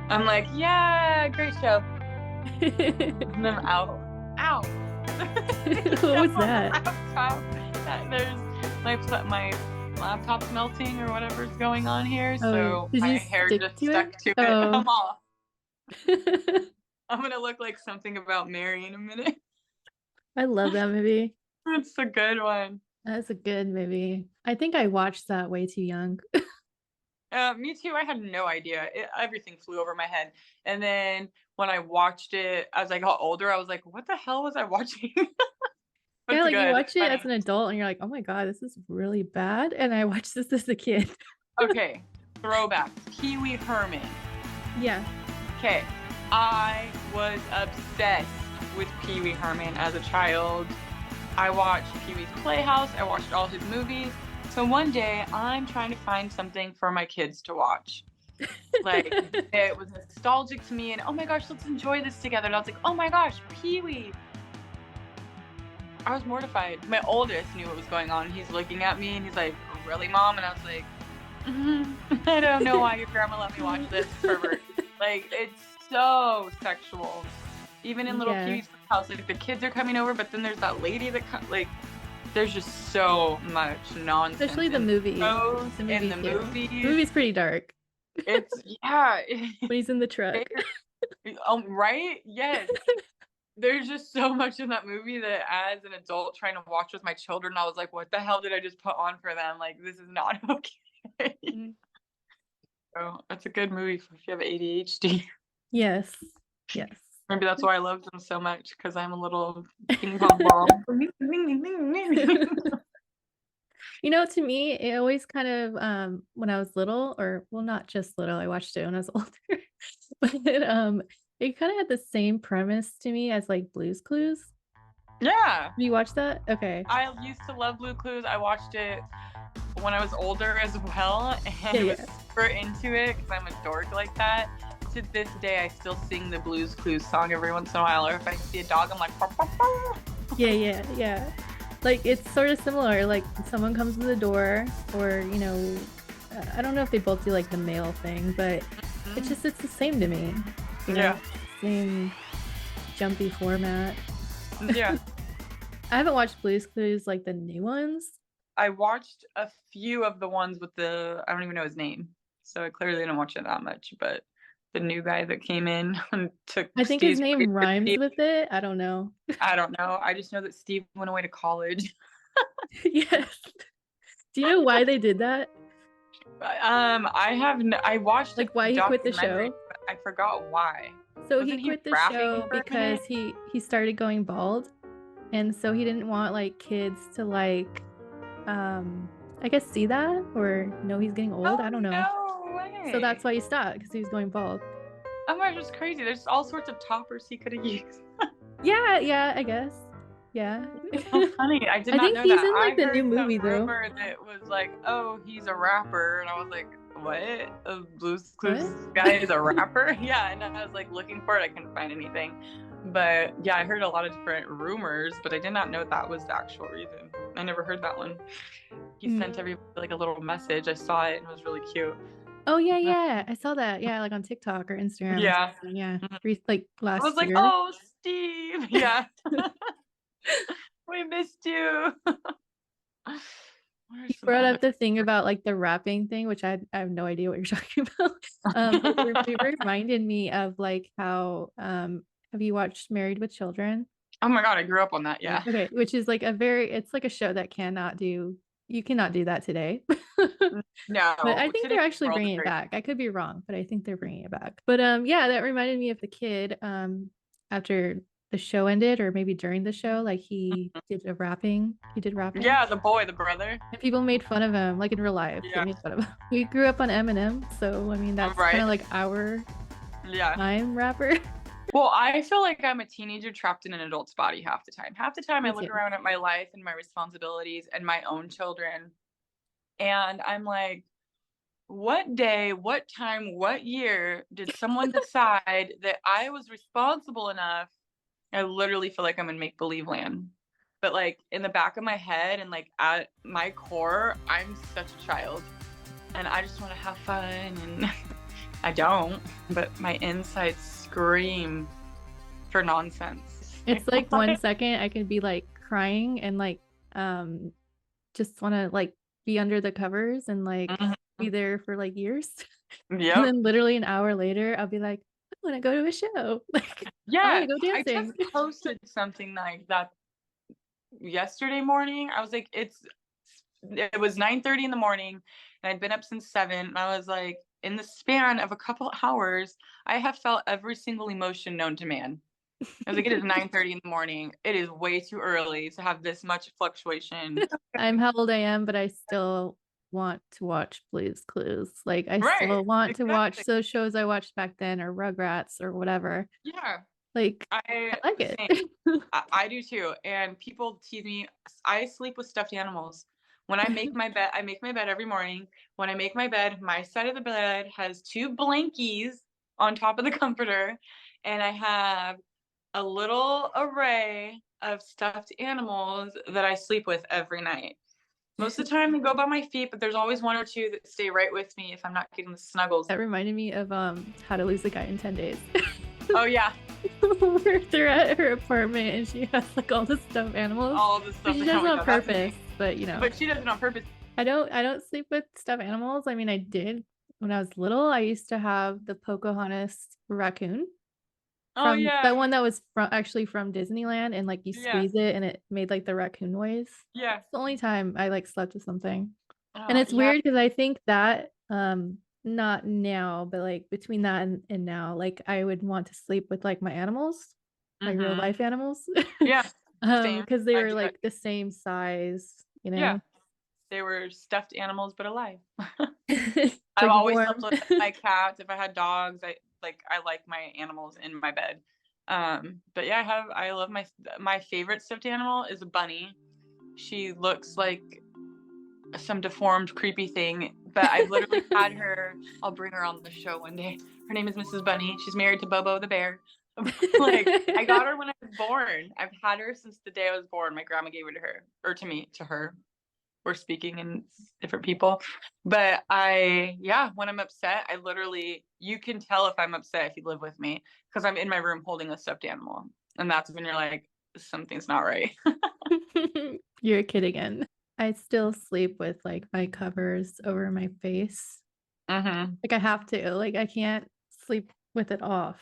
I'm like, yeah, great show. And I'm out. Ow. What was On the that? laptop. There's my laptop's melting or whatever's going on here, Oh, so did my you hair stick just to stuck it? to it. Oh. I'm off. I'm gonna look like something about Mary in a minute. I love that movie. That's a good one. That's a good movie. I think I watched that way too young. Me too. I had no idea. Everything flew over my head. And then when I watched it as I got older, I was like, what the hell was I watching? But Yeah, it's like you good. watch It's it as funny. an adult and you're like, oh my God, this is really bad. And I watched this as a kid. Okay. Throwback. Pee-wee Herman. Yeah. Okay. I was obsessed with Pee-wee Herman as a child. I watched Pee-wee's Playhouse. I watched all his movies. So one day I'm trying to find something for my kids to watch. Like, it was nostalgic to me, and oh my gosh, let's enjoy this together. And I was like, oh my gosh, Pee-wee. I was mortified. My oldest knew what was going on. He's looking at me and he's like, really, Mom? And I was like, I don't know why your grandma let me watch this, pervert. Like, it's so sexual. Even in little Yeah. Pee-wee's house, like, the kids are coming over, but then there's that lady that like, there's just so much nonsense. Especially the movie. In the movie. The movie's pretty dark. It's, yeah. When he's in the truck. Right? Yes. There's just so much in that movie that as an adult trying to watch with my children, I was like, what the hell did I just put on for them? Like, this is not okay. So it's a good movie if you have ADHD. Yes. Yes. Maybe that's why I love them so much, because I'm a little ping pong ball. You know, to me, it always kind of when I was little, or well, not just little, I watched it when I was older, but it kind of had the same premise to me as like Blue's Clues. Yeah. Have you watched that? Okay. I used to love Blue Clues. I watched it when I was older as well, and was super into it because I'm a dork like that. To this day, I still sing the Blues Clues song every once in a while, or if I see a dog, I'm like, "Bark, bark, bark." Yeah. Like it's sort of similar. Like someone comes in the door, or you know, I don't know if they both do like the mail thing, but it's the same to me. You know, Yeah. same jumpy format. Yeah. I haven't watched Blue's Clues like the new ones. I watched a few of the ones with I don't even know his name, so I clearly didn't watch it that much, but the new guy that came in and took I think his Steve's name place for rhymes Steve. with it. I don't know. I don't know. I just know that Steve went away to college. Yes. Do you know why they did that? I watched Like why he quit the documentary, show? but I forgot why. So Wasn't he quit the rapping show for a minute? because he started going bald, and so he didn't want like kids to like I guess see that or know he's getting old. I don't know. No way. So that's why he stopped, because he was going bald. Oh my gosh, it's crazy. There's all sorts of toppers he could have used. Yeah, I guess. Yeah. So funny. I did not think know he's that. in like I the heard new movie some though. rumor that was like, oh, he's a rapper, and I was like, what? A Blue's Clues guy is a rapper? Yeah, and I was like looking for it. I couldn't find anything. But yeah, I heard a lot of different rumors, but I did not know that was the actual reason. I never heard that one. He sent everybody like a little message. I saw it and it was really cute. Oh yeah. I saw that. Yeah, like on TikTok or Instagram. Yeah. Or yeah. Like last I was like, year. oh, Steve. Yeah. We missed you. You brought up the thing about like the rapping thing, which I have no idea what you're talking about. It reminded me of like how have you watched Married with Children? Oh my God, I grew up on that. Yeah. Okay, which is like it's like a show that you cannot do that today. No. But I think they're actually bringing it back. I could be wrong, but I think they're bringing it back. But yeah, that reminded me of the kid after the show ended, or maybe during the show, like he did rapping. Yeah, the brother. And people made fun of him, like in real life. Yeah. They made fun of him. We grew up on Eminem, so I mean that's kind of like our time rapper. Well, I feel like I'm a teenager trapped in an adult's body half the time. Half the time I look around at my life and my responsibilities and my own children, and I'm like, what day, what time, what year did someone decide that I was responsible enough? I literally feel like I'm in make-believe land. But like in the back of my head and like at my core, I'm such a child. And I just want to have fun and I don't, but my insides scream for nonsense. It's like 1 second I could be like crying and like just want to like be under the covers and like be there for like years. And Yep. then literally an hour later I'll be like, I want to go to a show. Like I want Yeah, to go I just dancing. posted something like that yesterday morning. I was like, it was 9:30 in the morning and I'd been up since 7. And I was like, in the span of a couple hours, I have felt every single emotion known to man. I was like, it is 9:30 in the morning. It is way too early to have this much fluctuation. I'm how old I am, but I still want to watch Blue's Clues. Like I Right. still want to watch Exactly. those shows I watched back then or Rugrats or whatever. Yeah. Like I I like it. same. I do too. And people tease me. I sleep with stuffed animals. When I make my bed, I make my bed every morning. When I make my bed, my side of the bed has 2 blankies on top of the comforter, and I have a little array of stuffed animals that I sleep with every night. Most of the time, they go by my feet, but there's always 1 or 2 that stay right with me if I'm not getting the snuggles. That reminded me of How to Lose a Guy in 10 Days. Oh yeah, Where they're at her apartment and she has like all the stuffed animals. all the stuff. She does it on purpose, but you know. But she does it on purpose. I don't sleep with stuffed animals. I mean, I did when I was little. I used to have the Pocahontas raccoon Oh from yeah, that one that was actually from Disneyland, and like you yeah, squeeze it and it made like the raccoon noise. yeah. It's the only time I like slept with something. And Oh it's yeah. weird because I think that not now, but like between that and now, like I would want to sleep with like my animals, like real Mm-hmm. life animals. Yeah. Same. Because they I were do that. like the same size, you Yeah. know. They were stuffed animals, but alive. It's I've like always warm. slept with my cats. If I had dogs, I like my animals in my bed. But yeah, I love my favorite stuffed animal is a bunny. She looks like some deformed, creepy thing, but I've literally had her. I'll bring her on the show one day. Her name is Mrs. Bunny. She's married to Bobo the bear. Like I got her when I was born. I've had her since the day I was born. My grandma gave her to her, or to me, to her. We're speaking in different people. But yeah, when I'm upset, I literally, you can tell if I'm upset if you live with me because I'm in my room holding a stuffed animal. And that's when you're like, something's not right. You're a kid again. I still sleep with like my covers over my face. Mm-hmm. Like I have to. Like I can't sleep with it off.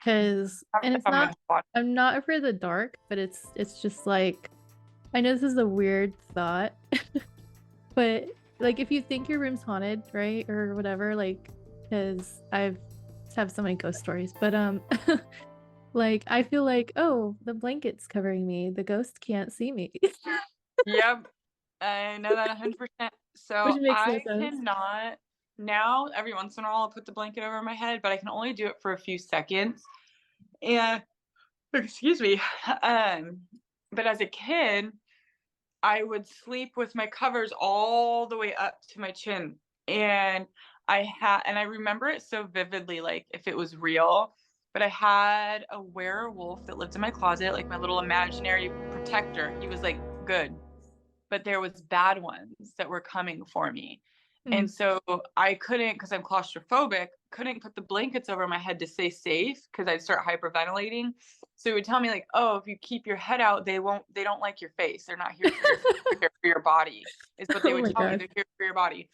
Cause and If I'm I'm not afraid of the dark, but it's just like I know this is a weird thought, but like if you think your room's haunted, right? Or whatever, like because I've have so many ghost stories, but like I feel like, oh, the blanket's covering me. The ghost can't see me. Yep, I know that 100%. Which So makes no I sense. cannot now. Every once in a while, I'll put the blanket over my head, but I can only do it for a few seconds. And excuse me. Um, but as a kid, I would sleep with my covers all the way up to my chin. And I remember it so vividly, like if it was real. But I had a werewolf that lived in my closet, like my little imaginary protector. He was like good, but there was bad ones that were coming for me. Mm. And so I couldn't, because I'm claustrophobic, couldn't put the blankets over my head to stay safe because I'd start hyperventilating. So it would tell me like, oh, if you keep your head out, they don't like your face. They're not here for your face, they're here for your body, is what they Oh would my tell me. gosh. They're here for your body.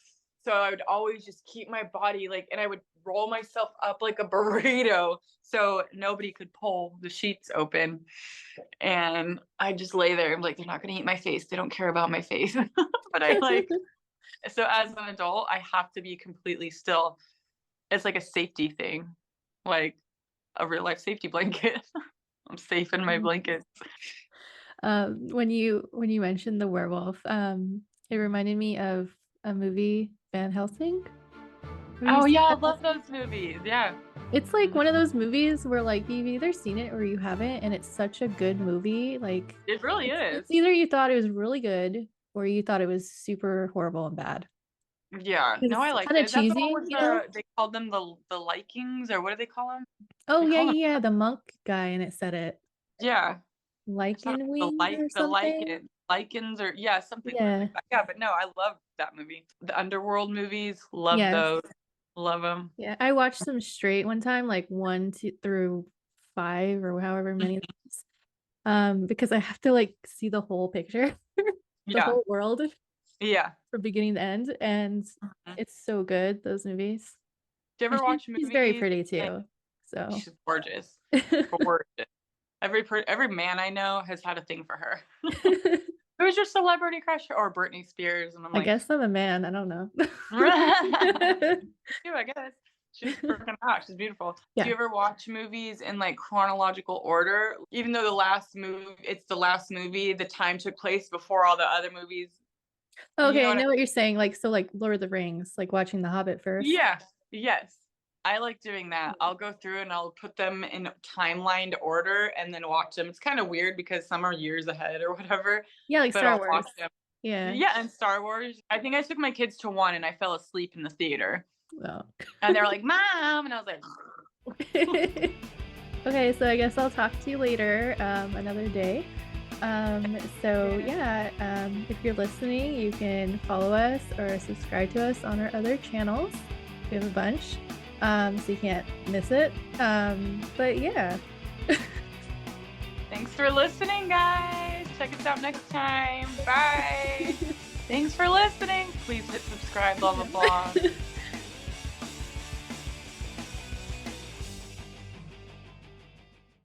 So I would always just keep my body like, and I would roll myself up like a burrito so nobody could pull the sheets open. And I just lay there. I'm like, they're not going to eat my face. They don't care about my face. But I like, so as an adult, I have to be completely still. It's like a safety thing, like a real life safety blanket. I'm safe in my blanket. When you mentioned the werewolf, it reminded me of a movie, Van Helsing. Have you Oh seen yeah, I Van love Helsing? those movies. Yeah. It's like Mhm. one of those movies where like you've either seen it or you haven't, and it's such a good movie. Like It really it's is. either you thought it was really good or you thought it was super horrible and bad. Yeah. No, It's I liked kind it. of Is that the one cheesy, with you know? they called them the Likings, or what do they call them? Oh They yeah, call them, yeah, yeah, the monk guy, and it said it yeah. I thought lichen it was wing or the something. lichens, or yeah, something weird like Yeah, that. Yeah, but no, I love that movie. The Underworld movies, love yes. those. Love them. Yeah, I watched them straight one time, like 1, 2 through 5 or however many there is. Because I have to like see the whole picture, the Yeah. whole world Yeah. from beginning to end, and Mhm. it's so good, those movies. Do you And ever watch she's very movies? pretty And too. So she's gorgeous. Gorgeous. Every man I know has had a thing for her. Who was your celebrity crush or Britney Spears? And I'm I like, guess I'm a man, I don't know. you, I guess. She's freaking hot. She's beautiful. Do Yeah. you ever watch movies in like chronological order? Even though it's the last movie, the time took place before all the other movies. You Okay, know I what I know what you're saying, like, so, like, Lord of the Rings, like, watching The Hobbit first. Yeah. Yes. I like doing that. I'll go through and I'll put them in timelined order and then watch them. It's kind of weird because some are years ahead or whatever, Yeah, like but Star I'll Wars. watch them. Yeah. Yeah, and Star Wars. I think I took my kids to one and I fell asleep in the theater. Well. And they were like, "Mom," and I was like, Okay, so I guess I'll talk to you later, another day. So yeah, if you're listening, you can follow us or subscribe to us on our other channels. We have a bunch, so you can't miss it. But yeah. "Thanks for listening, guys. Check us out next time. Bye." Thanks for listening. Please hit subscribe, blah, blah, blah.